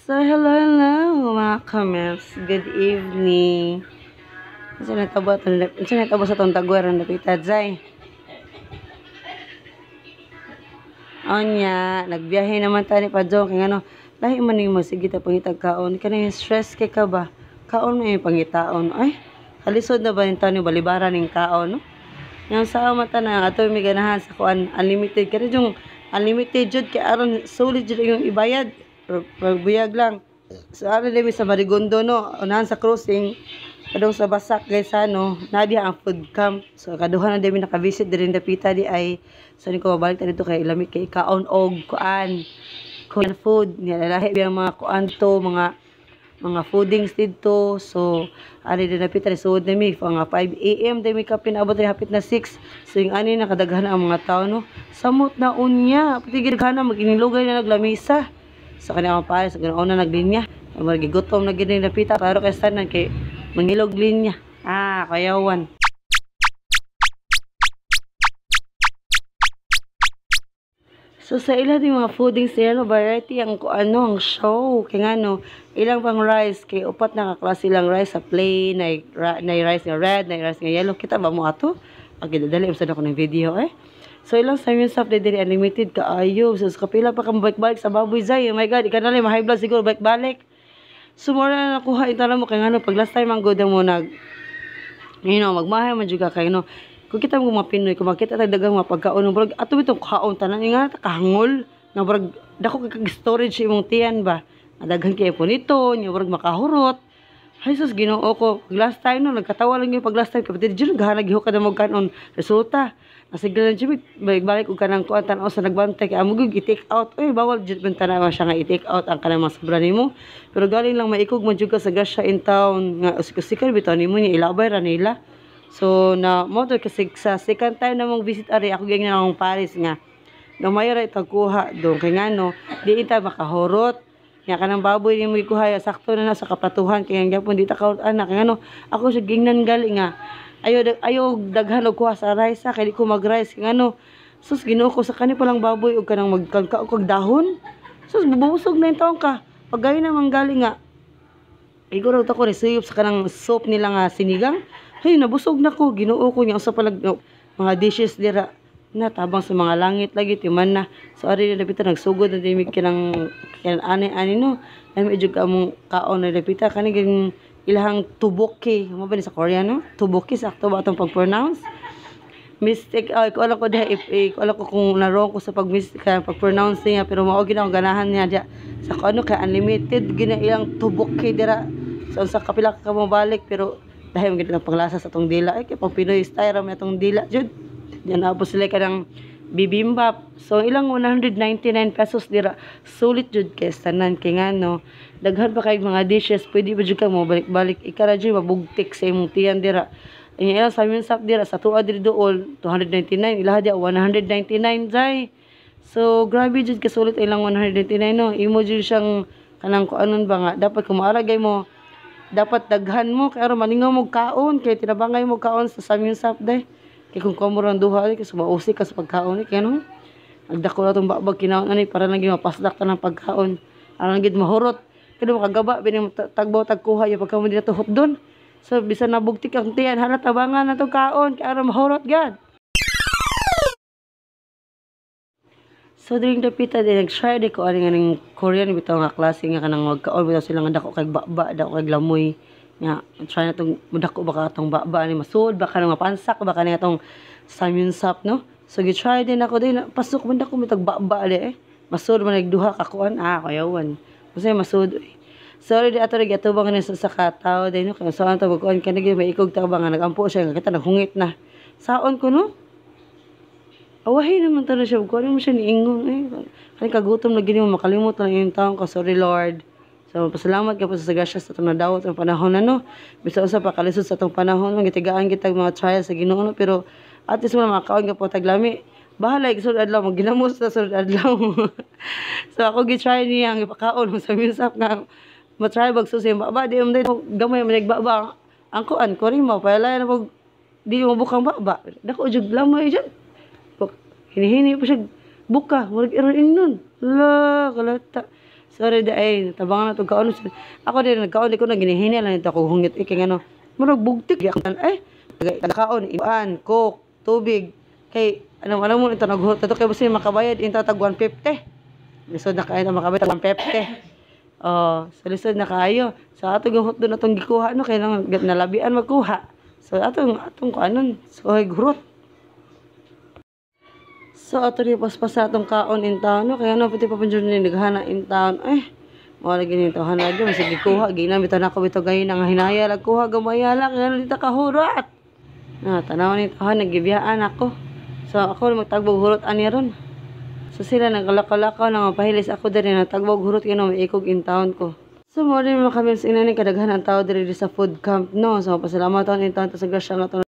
So, hello mga kamers. Good evening. Kasi natabo sa itong tagwar ang napitad, Zay. Onya, nagbiyahe naman tayo ni Padjong. Kaya ano, lahi man yung sige ta pangitag kaon. Kaya yung stress kay ka ba? Kaon mo yung pangitaon. Ay, halisod na ba yung tayo ni balibaran ng kaon, no? Yung sa mata na, ato may ganahan sa kuan unlimited. Kaya yung unlimited jud kay aron solid jud yung ibayad. Pagbuyag lang. So, ano din sa Marigondo, no? Unahan sa crossing, kadong sa Basak, guys, ano, nadia ang food camp. So, kaduhan na din nakavisit din dapita di ay, so, ko mabalik na dito kay Ilamik, kay kaon og kuan, Korean food, nilalahi yung mga kuan to, mga foodings dito. So, ari din napita, suod na mi, mga 5 AM, din mi kapin, abot rin hapit na 6. So, yung ani, nakadaghan ang mga tao, no? Samot na unya, pati gidaghan na, mag-inilugay na naglamisa. Sa kanya mga pare, sa ganoon na naglinya. Magigutom na gini napita, pero kay tanan kay mangilog linya. Kayawan. So sa ilang din mga foodings nila, no, variety ang ang show. Kaya nga no, ilang pang rice, kay upat na kaklase lang rice sa plain, na rice nga red, na rice nga yellow. Kita ba mo ato? Dali, usad ako ng video So ilang sa yun sa diri unlimited kaayo. So kapila pa ka balik sa baboy, Zay. Oh my god, ika na lang ma-high blood siguro balik. Sumura na nakuha itala mo kay ano pag last time ang good mo magmahay man juga kay no. Kung kita mo mga Pinoy, kung makita tayo dagang mga pagkaon, brag ato itong kaon tanan nga kahangol na brag dako kay storage imong tiyan ba. Daghan kay po nito, nya brag makahurot. Ay sus, Ginoo ko. Last time no, nagkatawa lang yung pag last time. Kapatid, dyan, naghahanag yung ka na magkanon resulta. Nasiglan dyan, balik-balik ko ka ng kuwan, tanaw sa nagbantay. Kaya mo i-take out. Uy, bawal dyan, bintana siya nga i-take out ang kanang mga sobra mo. Pero galing lang maikog mo dyan ka sa gasya in town. Nga, usikan, bitaw ni mo niya, ilabay ra nila. So, na, mo to, kasi sa second time na mong visit ari, ako ganyan na akong Paris nga. Namaya ra itakuha doon. Kaya nga, no, di ita makahurot. Nga kanang baboy ni mo ikuhay, sakto na sa kaplatuhan kaya nga po di ta kaon anak kaya ano ako sa gingnan gali nga ayo daghan og kuha sa rice kay di ko mag-rice kaya ano sus Ginoo ko sa kani palang baboy og kanang magkagka og dahon sus bubusog na intawon ka pagay na manggali nga iguro ta ko resuyop sa kanang soup nila nga sinigang hey nabusog na ko Ginoo ko nya usa palag mga dishes dira na tabang sa mga langit lagi timan na so ari na dapita nagsugod na dimig kinang ani no ay medyo among kaon na dapita kani ging ilahang tuboki mo ba ni sa Korean no tuboki sakto ba atong pag-pronounce mistake ko alam ko diha ko alam ko kung na-wrong ko sa pag-pronounce niya pero mao gid ang ganahan niya diha sa ano kay unlimited gina ilang tuboki dira so sa kapila ka mo balik pero dahil gid ang panglasa sa atong dila ay kay pang Pinoy style ra man atong dila jud. Yan po sila ka ng bibimbap. So, ilang 199 pesos dira. Sulit jud kay tanan kay nga no. Daghan pa kay mga dishes. Pwede ba jud ka mo balik-balik. Ikara jud mabugtik sa imong tiyan dira. Ilang sa minsap dira sa tuwa diri dool 299. Ilaha dia 199 Zay. So, grabe jud ka sulit ilang 199 no. Imo jud siyang kanang kuanon ba nga. Dapat kumaaragay mo. Dapat daghan mo kay aron maningaw mo kaon kay tinabangay mo kaon sa saminsap day. Kaya kung kamurang duha, kasi mausik ka sa pagkaon, kaya no? Nagdako na itong bakbag kinaon, para lang yung mapasdak ta ng pagkaon. Alang gid mahurot. Kaya makagaba, bining tagbaw, tagkuha, yung pagkaon din na tuhot doon. So, bisa nabugtik ang tiyan, halat tabangan na itong kaon, kaya aram mahurot, God. So, during the pita, nag-try di ko, ng Korean, bitaw nga klase nga kanang magkaon, bitaw sila nga dako kay baba, dako kay lamoy. Nga, try na itong mudako baka itong baba ni masud, baka nang mapansak, baka na itong samyunsap, no? So, gitry din ako din, pasok man ako mitag baba masud man nagduha kakuan, kayawan. Kasi masud, sorry di ato rin atubang na sa katao din, no? Kaya saan ito magkuhan ka na, may ikog ta ba nga, nagampo siya, kita naghungit na. Saon ko, no? Awahin naman ta na siya, kuhan mo siya niingon, kaya kagutom na gini mo, makalimot na yung taong ko, sorry Lord. So, pasalamat ka po sa sagasya sa itong nadawat ng panahon na no. Bisa usa pa kalisod sa itong panahon, magitigaan kita mga trials sa Ginoo no. Pero at least mo na makakaon ka po taglami. Bahala, isunod adlaw, magginamos na sunod adlaw. So, ako gitry niya ang ipakaon sa minsap nga matry bag susi. Baba, di mo gamay mo nagbaba. Ang kuan, ko rin mo, pala na pag di mo bukang baba. Dako, jug lamay dyan. Hinihini po siya buka, marag iroin nun. La, kalata. Sorry da ay tabangan na to kaon. Ako din nagkaon di ko na ginihina lang ito ako hungit iking ano. Murag bugtik kaon iban, coke, tubig. Kay ano mo ito naghut to kay busin makabayad inta tag 150. Lisod na kayo makabayad tag 150. Oh, sa lisod na kayo. Sa atong hot doon atong gikuha no kay nang nalabian magkuha. So atong kuanon soy gurot. So, ato rin paspas sa atong kaon in town, no? Kaya no, pati pa panjun ni naghana in town. Wala gini ito, hana dyan. Sige, kuha. Ginamit na ako ito gayon ang hinaya. Kuha, gamaya lang. Kaya dito kahurat. Tanaw nito, nagibiyaan ako. So, ako magtagbog hurot ani ron. So, sila nagkalakaw na mapahilis. Ako din nagtagbog hurot. Kaya no, maikog in town ko. So, mo rin mga kami sa inani kadaghan ang tao diri sa food camp, no? So, pasalamat taon in town. Tapos, grasya nga